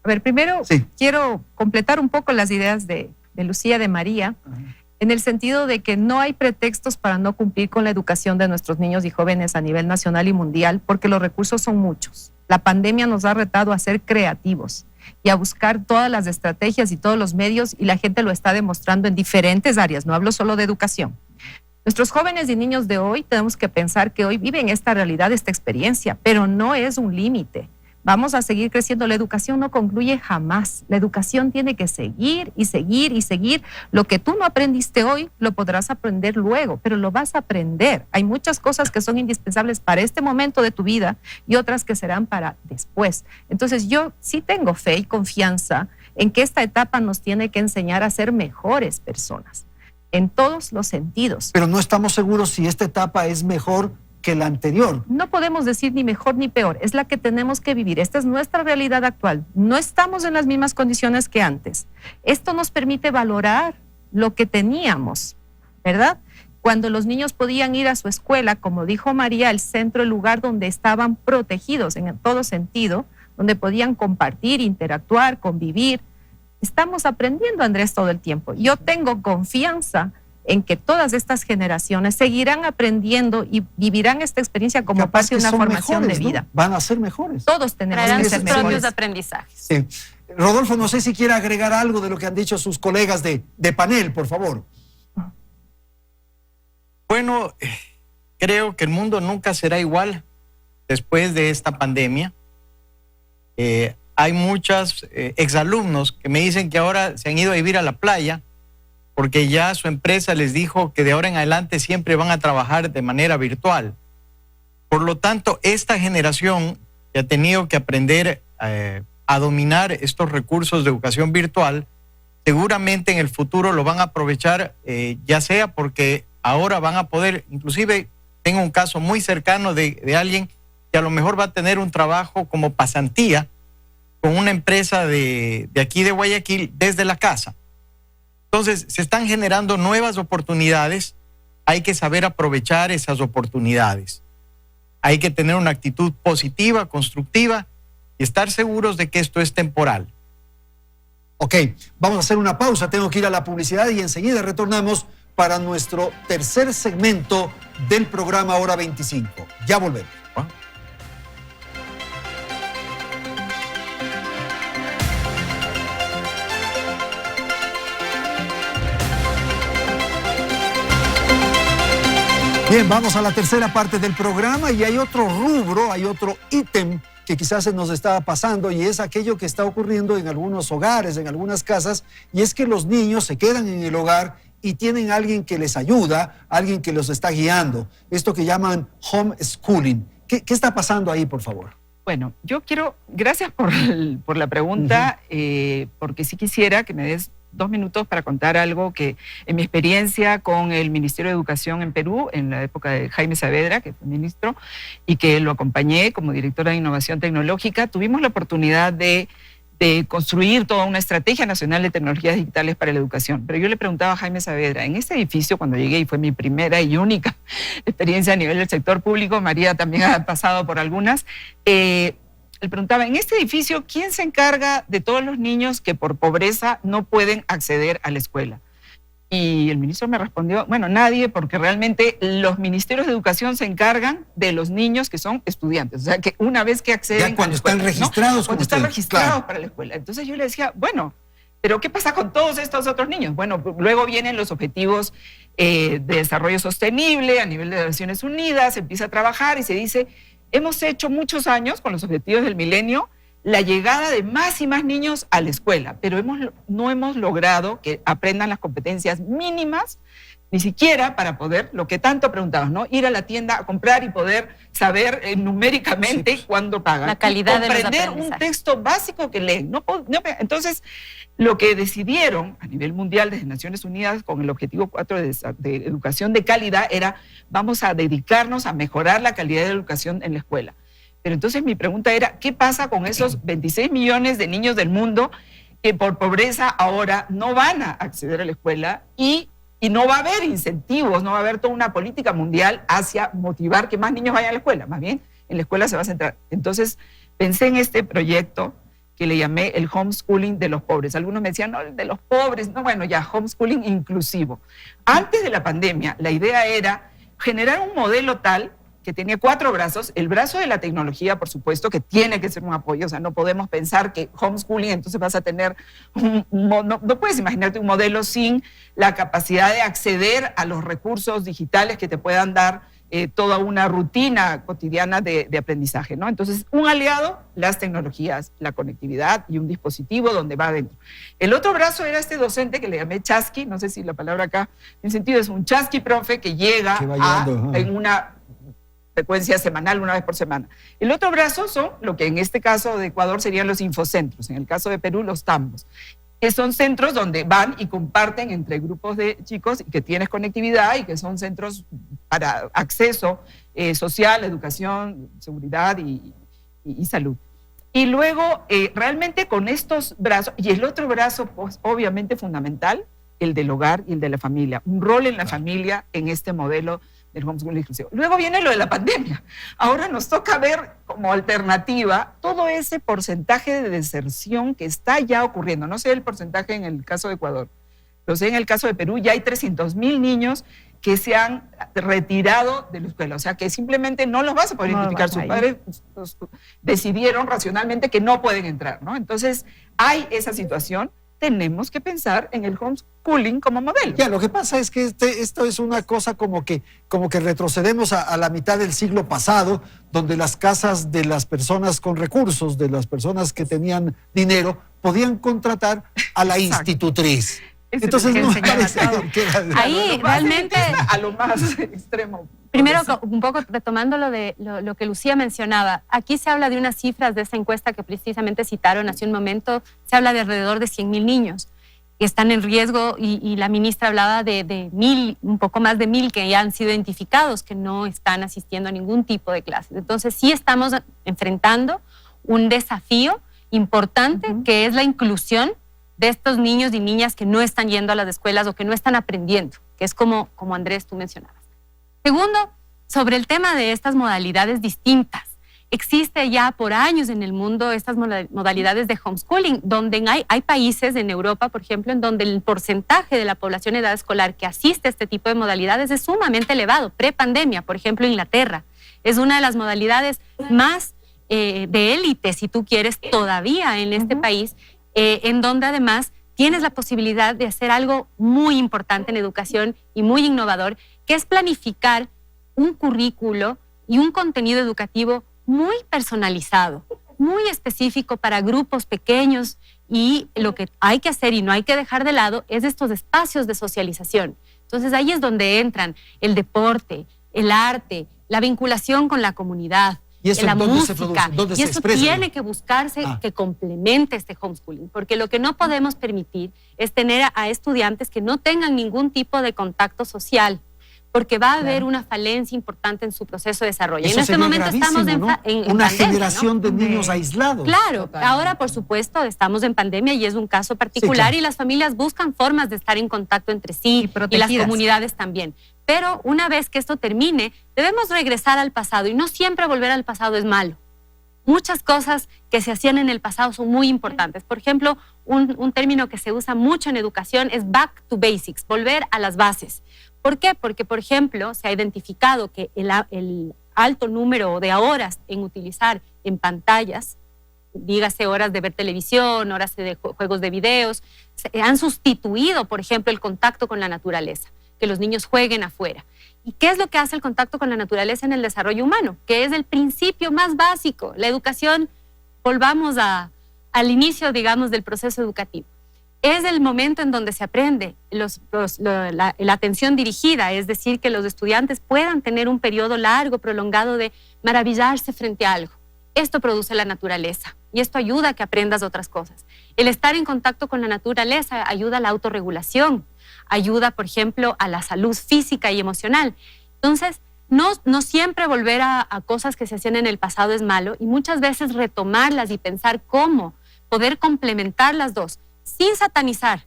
A ver, primero quiero completar un poco las ideas de Lucía, de María, en el sentido de que no hay pretextos para no cumplir con la educación de nuestros niños y jóvenes a nivel nacional y mundial, porque los recursos son muchos. La pandemia nos ha retado a ser creativos y a buscar todas las estrategias y todos los medios, y la gente lo está demostrando en diferentes áreas, no hablo solo de educación. Nuestros jóvenes y niños de hoy tenemos que pensar que hoy viven esta realidad, esta experiencia, pero no es un límite. Vamos a seguir creciendo. La educación no concluye jamás. La educación tiene que seguir y seguir y seguir. Lo que tú no aprendiste hoy, lo podrás aprender luego, pero lo vas a aprender. Hay muchas cosas que son indispensables para este momento de tu vida y otras que serán para después. Entonces yo sí tengo fe y confianza en que esta etapa nos tiene que enseñar a ser mejores personas, en todos los sentidos. Pero no estamos seguros si esta etapa es mejor que la anterior. No podemos decir ni mejor ni peor, es la que tenemos que vivir. Esta es nuestra realidad actual. No estamos en las mismas condiciones que antes. Esto nos permite valorar lo que teníamos, ¿verdad? Cuando los niños podían ir a su escuela, como dijo María, el centro, el lugar donde estaban protegidos en todo sentido, donde podían compartir, interactuar, convivir. Estamos aprendiendo, Andrés, todo el tiempo. Yo tengo confianza en que todas estas generaciones seguirán aprendiendo y vivirán esta experiencia como parte de una formación mejores, de vida. ¿no? Van a ser mejores. Todos tenemos que ser propios mejores. aprendizajes. Sí. Rodolfo, no sé si quiere agregar algo de lo que han dicho sus colegas de panel, por favor. Bueno, creo que el mundo nunca será igual después de esta pandemia. Hay muchos exalumnos que me dicen que ahora se han ido a vivir a la playa porque ya su empresa les dijo que de ahora en adelante siempre van a trabajar de manera virtual. Por lo tanto, esta generación que ha tenido que aprender a dominar estos recursos de educación virtual, seguramente en el futuro lo van a aprovechar, ya sea porque ahora van a poder, inclusive tengo un caso muy cercano de alguien que a lo mejor va a tener un trabajo como pasantía con una empresa de aquí de Guayaquil desde la casa. Entonces, se están generando nuevas oportunidades. Hay que saber aprovechar esas oportunidades. Hay que tener una actitud positiva, constructiva y estar seguros de que esto es temporal. Ok, vamos a hacer una pausa. Tengo que ir a la publicidad y enseguida retornamos para nuestro tercer segmento del programa Hora 25. Ya volvemos. Bien, vamos a la tercera parte del programa y hay otro rubro, hay otro ítem que quizás se nos está pasando y es aquello que está ocurriendo en algunos hogares, en algunas casas, y es que los niños se quedan en el hogar y tienen a alguien que les ayuda, alguien que los está guiando. Esto que llaman homeschooling. ¿Qué está pasando ahí, por favor? Bueno, yo quiero, gracias por la pregunta, porque sí quisiera que me des 2 minutos para contar algo que en mi experiencia con el Ministerio de Educación en Perú, en la época de Jaime Saavedra, que fue ministro, y que lo acompañé como directora de Innovación Tecnológica, tuvimos la oportunidad de construir toda una estrategia nacional de tecnologías digitales para la educación. Pero yo le preguntaba a Jaime Saavedra, en este edificio cuando llegué, y fue mi primera y única experiencia a nivel del sector público, María también ha pasado por algunas, le preguntaba, en este edificio, ¿quién se encarga de todos los niños que por pobreza no pueden acceder a la escuela? Y el ministro me respondió, bueno, nadie, porque realmente los ministerios de educación se encargan de los niños que son estudiantes. O sea, que una vez que acceden ya cuando a la escuela, están registrados, ¿no? Cuando están registrados claro. para la escuela. Entonces yo le decía, bueno, ¿pero qué pasa con todos estos otros niños? Bueno, luego vienen los objetivos de desarrollo sostenible a nivel de las Naciones Unidas, se empieza a trabajar y se dice, hemos hecho muchos años con los objetivos del milenio la llegada de más y más niños a la escuela, pero no hemos logrado que aprendan las competencias mínimas, ni siquiera para poder, lo que tanto preguntabas, ¿no? Ir a la tienda a comprar y poder saber numéricamente cuándo pagan. La calidad de los comprender aprendizajes. un texto básico que leen. Entonces, lo que decidieron a nivel mundial desde Naciones Unidas con el objetivo 4 de educación de calidad era vamos a dedicarnos a mejorar la calidad de la educación en la escuela. Pero entonces mi pregunta era, ¿qué pasa con esos 26 millones de niños del mundo que por pobreza ahora no van a acceder a la escuela y no va a haber incentivos, no va a haber toda una política mundial hacia motivar que más niños vayan a la escuela? Más bien, en la escuela se va a centrar. Entonces pensé en este proyecto que le llamé el homeschooling de los pobres. Algunos me decían, no, de los pobres, no, bueno, ya, homeschooling inclusivo. Antes de la pandemia, la idea era generar un modelo tal que tenía 4 brazos, el brazo de la tecnología, por supuesto, que tiene que ser un apoyo, o sea, no podemos pensar que homeschooling, entonces vas a tener, no puedes imaginarte un modelo sin la capacidad de acceder a los recursos digitales que te puedan dar toda una rutina cotidiana de aprendizaje, ¿no? Entonces, un aliado, las tecnologías, la conectividad y un dispositivo donde va adentro. El otro brazo era este docente que le llamé chasqui, no sé si la palabra acá en sentido es un chasqui profe que llega en una frecuencia semanal, una vez por semana. El otro brazo son lo que en este caso de Ecuador serían los infocentros, en el caso de Perú los tambos, que son centros donde van y comparten entre grupos de chicos y que tienes conectividad y que son centros para acceso social, educación, seguridad y salud. Y luego, realmente con estos brazos, y el otro brazo, pues obviamente fundamental, el del hogar y el de la familia, un rol en la familia en este modelo del homeschooling inclusivo. Luego viene lo de la pandemia. Ahora nos toca ver como alternativa todo ese porcentaje de deserción que está ya ocurriendo. No sé el porcentaje en el caso de Ecuador, pero sé en el caso de Perú ya hay 300.000 niños que se han retirado de la escuela. O sea, que simplemente no los vas a poder identificar. Sus padres decidieron racionalmente que no pueden entrar, ¿no? Entonces, hay esa situación. Tenemos que pensar en el homeschooling como modelo. Ya, lo que pasa es que esto es una cosa como que retrocedemos a la mitad del siglo pasado, donde las casas de las personas con recursos, de las personas que tenían dinero, podían contratar a la institutriz. Entonces no parece que ahí realmente a lo más extremo. Primero, un poco retomando lo que Lucía mencionaba, aquí se habla de unas cifras de esa encuesta que precisamente citaron hace un momento, se habla de alrededor de 100.000 niños. que están en riesgo y la ministra hablaba de 1,000, un poco más de 1,000 que ya han sido identificados que no están asistiendo a ningún tipo de clases. Entonces sí estamos enfrentando un desafío importante que es la inclusión de estos niños y niñas que no están yendo a las escuelas o que no están aprendiendo, que es como Andrés tú mencionabas. Segundo, sobre el tema de estas modalidades distintas. Existe ya por años en el mundo estas modalidades de homeschooling, donde hay países en Europa, por ejemplo, en donde el porcentaje de la población de edad escolar que asiste a este tipo de modalidades es sumamente elevado, pre-pandemia. Por ejemplo, Inglaterra es una de las modalidades más de élite, si tú quieres, todavía en este país, en donde además tienes la posibilidad de hacer algo muy importante en educación y muy innovador, que es planificar un currículo y un contenido educativo muy personalizado, muy específico para grupos pequeños, y lo que hay que hacer y no hay que dejar de lado es estos espacios de socialización. Entonces ahí es donde entran el deporte, el arte, la vinculación con la comunidad, ¿Y eso la dónde música, se produce? ¿Dónde y se eso expresa? tiene que buscarse que complemente este homeschooling, porque lo que no podemos permitir es tener a estudiantes que no tengan ningún tipo de contacto social, porque va a haber una falencia importante en su proceso de desarrollo. Eso en este sería momento estamos gravísimo, ¿no? en Una pandemia, generación ¿no? de niños aislados. Claro, ahora por supuesto estamos en pandemia y es un caso particular, Sí, claro. y las familias buscan formas de estar en contacto entre sí y las comunidades también. Pero una vez que esto termine, debemos regresar al pasado, y no siempre volver al pasado es malo. Muchas cosas que se hacían en el pasado son muy importantes. Por ejemplo, un término que se usa mucho en educación es back to basics, volver a las bases. ¿Por qué? Porque, por ejemplo, se ha identificado que el alto número de horas en utilizar en pantallas, dígase horas de ver televisión, horas de juegos de videos, han sustituido, por ejemplo, el contacto con la naturaleza, que los niños jueguen afuera. ¿Y qué es lo que hace el contacto con la naturaleza en el desarrollo humano? Que es el principio más básico. La educación, volvamos al inicio, digamos, del proceso educativo. Es el momento en donde se aprende la atención dirigida, es decir, que los estudiantes puedan tener un periodo largo, prolongado de maravillarse frente a algo. Esto produce la naturaleza y esto ayuda a que aprendas otras cosas. El estar en contacto con la naturaleza ayuda a la autorregulación, ayuda, por ejemplo, a la salud física y emocional. Entonces, no siempre volver a cosas que se hacían en el pasado es malo, y muchas veces retomarlas y pensar cómo poder complementar las dos, sin satanizar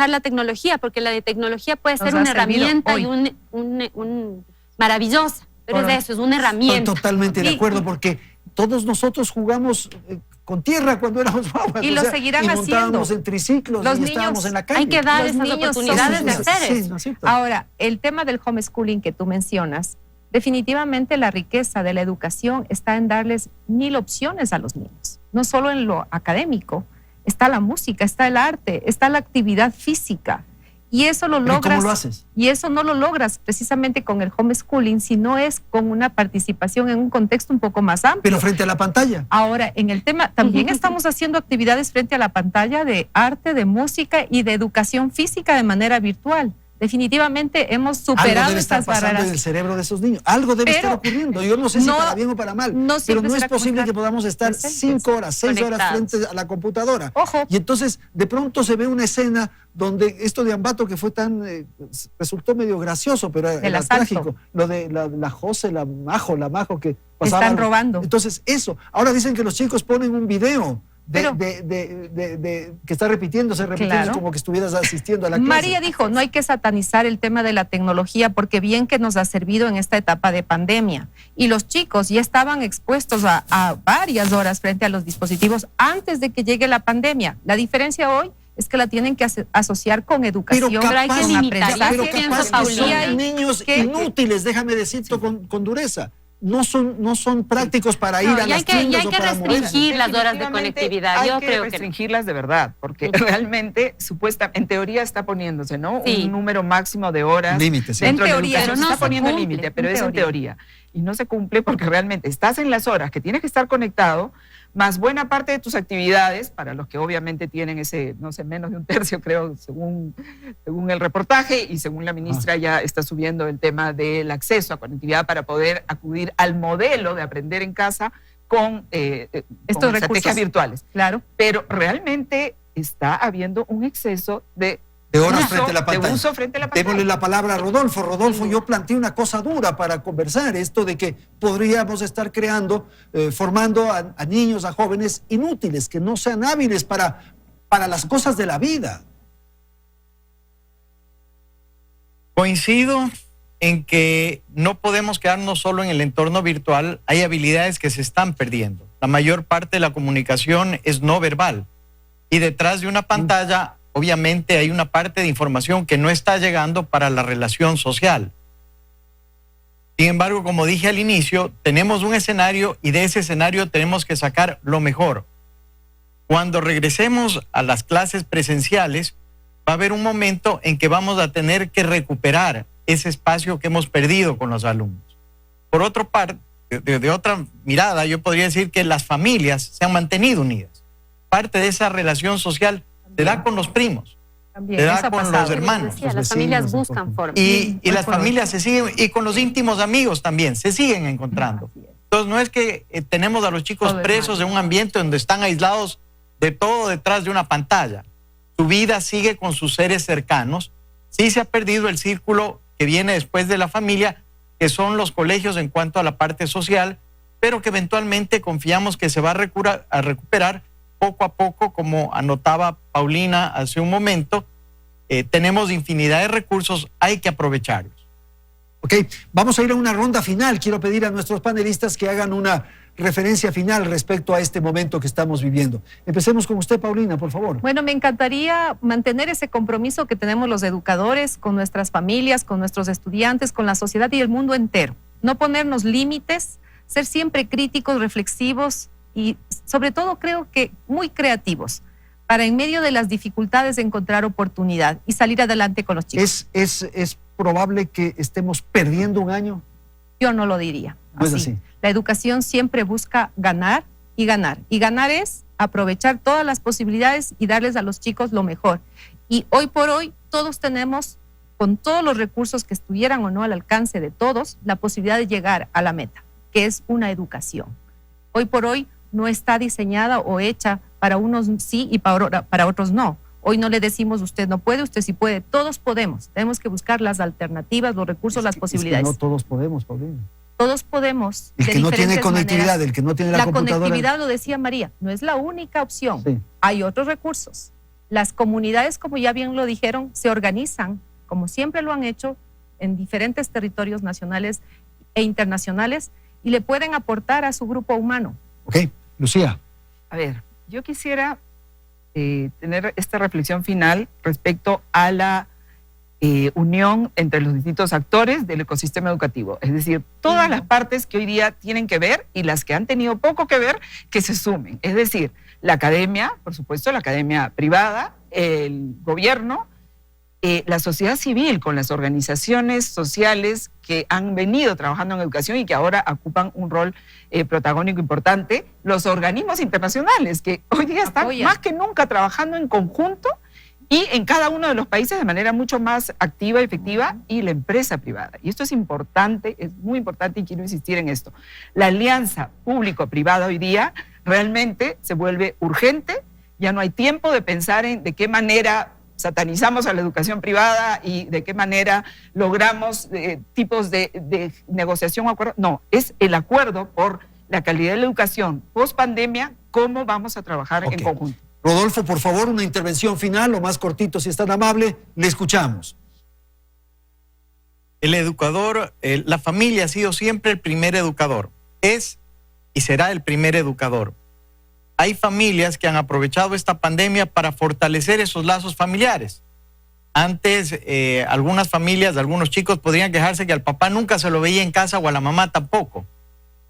la tecnología, porque la tecnología puede ser una herramienta y maravillosa, pero es eso, es una herramienta. Estoy totalmente de acuerdo, porque todos nosotros jugamos con tierra cuando éramos guapas. Y lo seguirán haciendo. Montábamos en triciclos y estábamos en la calle. Hay que dar Los esas niños oportunidades de hacer Sí, eso. ¿no es cierto? Ahora, el tema del homeschooling que tú mencionas, definitivamente la riqueza de la educación está en darles 1000 opciones a los niños, no solo en lo académico. Está la música, está el arte, está la actividad física. Y eso lo logras. ¿Cómo lo haces? Y eso no lo logras precisamente con el homeschooling, sino es con una participación en un contexto un poco más amplio. Pero frente a la pantalla. Ahora, en el tema, también estamos haciendo actividades frente a la pantalla de arte, de música y de educación física de manera virtual. Definitivamente hemos Algo superado debe estar estas pasando barreras. en el cerebro de esos niños. Algo debe estar ocurriendo. Yo no sé si para bien o para mal. Pero no es posible que podamos estar 5 horas, 6 horas frente a la computadora. Ojo. Y entonces, de pronto se ve una escena donde esto de Ambato, que fue tan... resultó medio gracioso, pero era trágico. Lo de la José, la Majo que pasaba. Están robando. Entonces, eso. Ahora dicen que los chicos ponen un video que está repitiéndose, Claro. como que estuvieras asistiendo a la clase. María dijo, no hay que satanizar el tema de la tecnología, porque bien que nos ha servido en esta etapa de pandemia. Y los chicos ya estaban expuestos a varias horas frente a los dispositivos antes de que llegue la pandemia. La diferencia hoy es que la tienen que asociar con educación, pero capaz, hay que limitar. pero capaz que son niños inútiles, déjame decirlo con dureza. No son prácticos para ir a las tiendas. Y hay que restringir las horas de conectividad. Yo creo que restringirlas de verdad, porque realmente, supuestamente, en teoría está poniéndose, ¿no? Un número máximo de horas. Límites, sí. Dentro En de teoría, educación. pero no Se está se poniendo cumple, límite, pero en es en teoría. Y no se cumple porque realmente estás en las horas que tienes que estar conectado, más buena parte de tus actividades, para los que obviamente tienen ese, no sé, menos de un tercio, creo, según el reportaje, y según la ministra ya está subiendo el tema del acceso a conectividad para poder acudir al modelo de aprender en casa con estos estrategias virtuales. Claro. Pero realmente está habiendo un exceso de horas frente a la pantalla. De uso frente a la pantalla. Démosle la palabra a Rodolfo. Rodolfo, yo planteé una cosa dura para conversar, esto de que podríamos estar creando, formando a niños, a jóvenes inútiles, que no sean hábiles para las cosas de la vida. Coincido en que no podemos quedarnos solo en el entorno virtual. Hay habilidades que se están perdiendo. La mayor parte de la comunicación es no verbal. Y detrás de una pantalla, obviamente, hay una parte de información que no está llegando para la relación social. Sin embargo, como dije al inicio, tenemos un escenario y de ese escenario tenemos que sacar lo mejor. Cuando regresemos a las clases presenciales, va a haber un momento en que vamos a tener que recuperar ese espacio que hemos perdido con los alumnos. Por otra parte, de otra mirada, yo podría decir que las familias se han mantenido unidas. Parte de esa relación social se da con los primos, se da con los hermanos. Las familias buscan formas. Y las familias se siguen, y con los íntimos amigos también, se siguen encontrando. Entonces no es que tenemos a los chicos presos en un ambiente donde están aislados de todo detrás de una pantalla. Su vida sigue con sus seres cercanos. Sí se ha perdido el círculo que viene después de la familia, que son los colegios en cuanto a la parte social, pero que eventualmente confiamos que se va a recuperar poco a poco, como anotaba Paulina hace un momento. Tenemos infinidad de recursos, hay que aprovecharlos. Ok, vamos a ir a una ronda final. Quiero pedir a nuestros panelistas que hagan una referencia final respecto a este momento que estamos viviendo. Empecemos con usted, Paulina, por favor. Bueno, me encantaría mantener ese compromiso que tenemos los educadores con nuestras familias, con nuestros estudiantes, con la sociedad y el mundo entero. No ponernos límites, ser siempre críticos, reflexivos y sobre todo creo que muy creativos para en medio de las dificultades encontrar oportunidad y salir adelante con los chicos. ¿Es probable que estemos perdiendo un año? Yo no lo diría. Así. La educación siempre busca ganar y ganar. Y ganar es aprovechar todas las posibilidades y darles a los chicos lo mejor. Y hoy por hoy todos tenemos, con todos los recursos que estuvieran o no al alcance de todos, la posibilidad de llegar a la meta, que es una educación. Hoy por hoy no está diseñada o hecha para unos sí y para otros no. Hoy no le decimos usted no puede, usted sí puede. Todos podemos. Tenemos que buscar las alternativas, los recursos, las posibilidades. No todos podemos, Paulina. Todos podemos. El que no tiene conectividad, maneras. El que no tiene la computadora. La conectividad, lo decía María, no es la única opción. Sí. Hay otros recursos. Las comunidades, como ya bien lo dijeron, se organizan, como siempre lo han hecho, en diferentes territorios nacionales e internacionales y le pueden aportar a su grupo humano. Ok, Lucía. A ver, yo quisiera tener esta reflexión final respecto a la unión entre los distintos actores del ecosistema educativo. Es decir, todas las partes que hoy día tienen que ver y las que han tenido poco que ver, que se sumen. Es decir, la academia, por supuesto, la academia privada, el gobierno, la sociedad civil con las organizaciones sociales que han venido trabajando en educación y que ahora ocupan un rol protagónico importante, los organismos internacionales que hoy día están más que nunca trabajando en conjunto y en cada uno de los países de manera mucho más activa y efectiva, y la empresa privada. Y esto es importante, es muy importante y quiero insistir en esto. La alianza público-privada hoy día realmente se vuelve urgente, ya no hay tiempo de pensar en de qué manera satanizamos a la educación privada y de qué manera logramos tipos de negociación o acuerdo. No, es el acuerdo por la calidad de la educación post pandemia, cómo vamos a trabajar en conjunto. Rodolfo, por favor, una intervención final, lo más cortito, si es tan amable, le escuchamos. El educador, la familia ha sido siempre el primer educador, es y será el primer educador. Hay familias que han aprovechado esta pandemia para fortalecer esos lazos familiares. Antes, algunas familias, algunos chicos podrían quejarse que al papá nunca se lo veía en casa o a la mamá tampoco.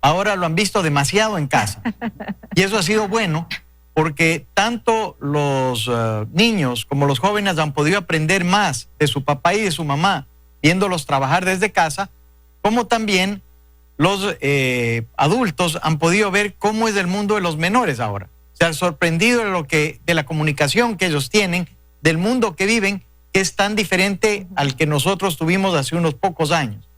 Ahora lo han visto demasiado en casa. Y eso ha sido bueno porque tanto los niños como los jóvenes han podido aprender más de su papá y de su mamá, viéndolos trabajar desde casa, como también los adultos han podido ver cómo es el mundo de los menores ahora. Se han sorprendido de la comunicación que ellos tienen, del mundo que viven, que es tan diferente al que nosotros tuvimos hace unos pocos años.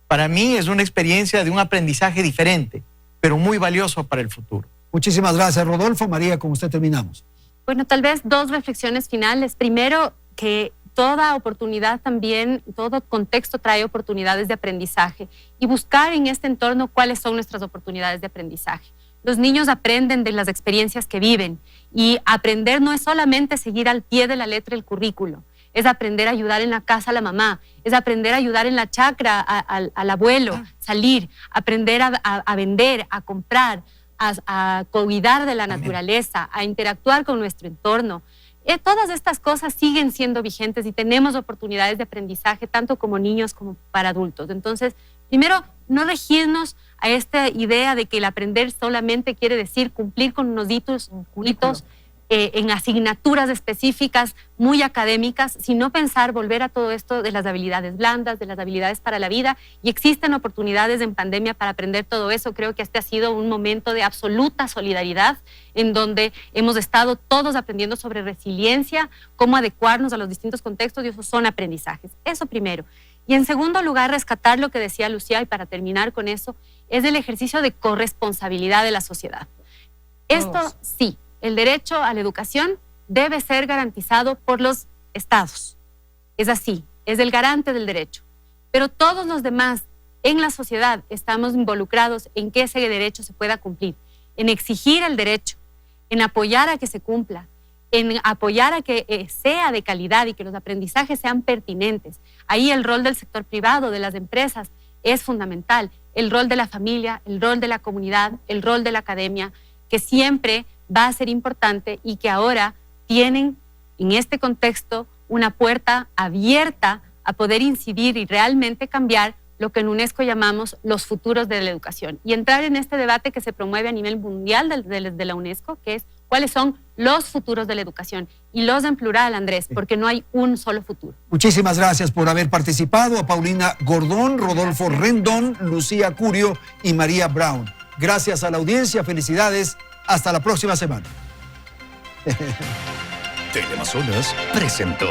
Para mí es una experiencia de un aprendizaje diferente, pero muy valioso para el futuro. Muchísimas gracias, Rodolfo. María, con usted terminamos. Bueno, tal vez dos reflexiones finales. Primero, que toda oportunidad también, todo contexto trae oportunidades de aprendizaje y buscar en este entorno cuáles son nuestras oportunidades de aprendizaje. Los niños aprenden de las experiencias que viven y aprender no es solamente seguir al pie de la letra el currículo, es aprender a ayudar en la casa a la mamá, es aprender a ayudar en la chacra al abuelo, salir, aprender a vender, a comprar, a cuidar de la naturaleza, a interactuar con nuestro entorno. Todas estas cosas siguen siendo vigentes y tenemos oportunidades de aprendizaje tanto como niños como para adultos. Entonces, primero, no regirnos a esta idea de que el aprender solamente quiere decir cumplir con unos hitos en asignaturas específicas muy académicas, sino pensar, volver a todo esto de las habilidades blandas, de las habilidades para la vida, y existen oportunidades en pandemia para aprender todo eso. Creo que este ha sido un momento de absoluta solidaridad, en donde hemos estado todos aprendiendo sobre resiliencia, cómo adecuarnos a los distintos contextos, y esos son aprendizajes. Eso primero. Y en segundo lugar, rescatar lo que decía Lucía, y para terminar con eso, es el ejercicio de corresponsabilidad de la sociedad. Esto sí, el derecho a la educación debe ser garantizado por los estados. Es así, es el garante del derecho. Pero todos los demás en la sociedad estamos involucrados en que ese derecho se pueda cumplir, en exigir el derecho, en apoyar a que se cumpla, en apoyar a que sea de calidad y que los aprendizajes sean pertinentes. Ahí el rol del sector privado, de las empresas, es fundamental. El rol de la familia, el rol de la comunidad, el rol de la academia, que siempre va a ser importante y que ahora tienen en este contexto una puerta abierta a poder incidir y realmente cambiar lo que en UNESCO llamamos los futuros de la educación, y entrar en este debate que se promueve a nivel mundial de la UNESCO, que es cuáles son los futuros de la educación, y los en plural, Andrés, porque no hay un solo futuro. Muchísimas gracias por haber participado, a Paulina Gordón, Rodolfo Rendón, Lucía Curio y María Brown. Gracias a la audiencia, felicidades, hasta la próxima semana. Teleamazonas presentó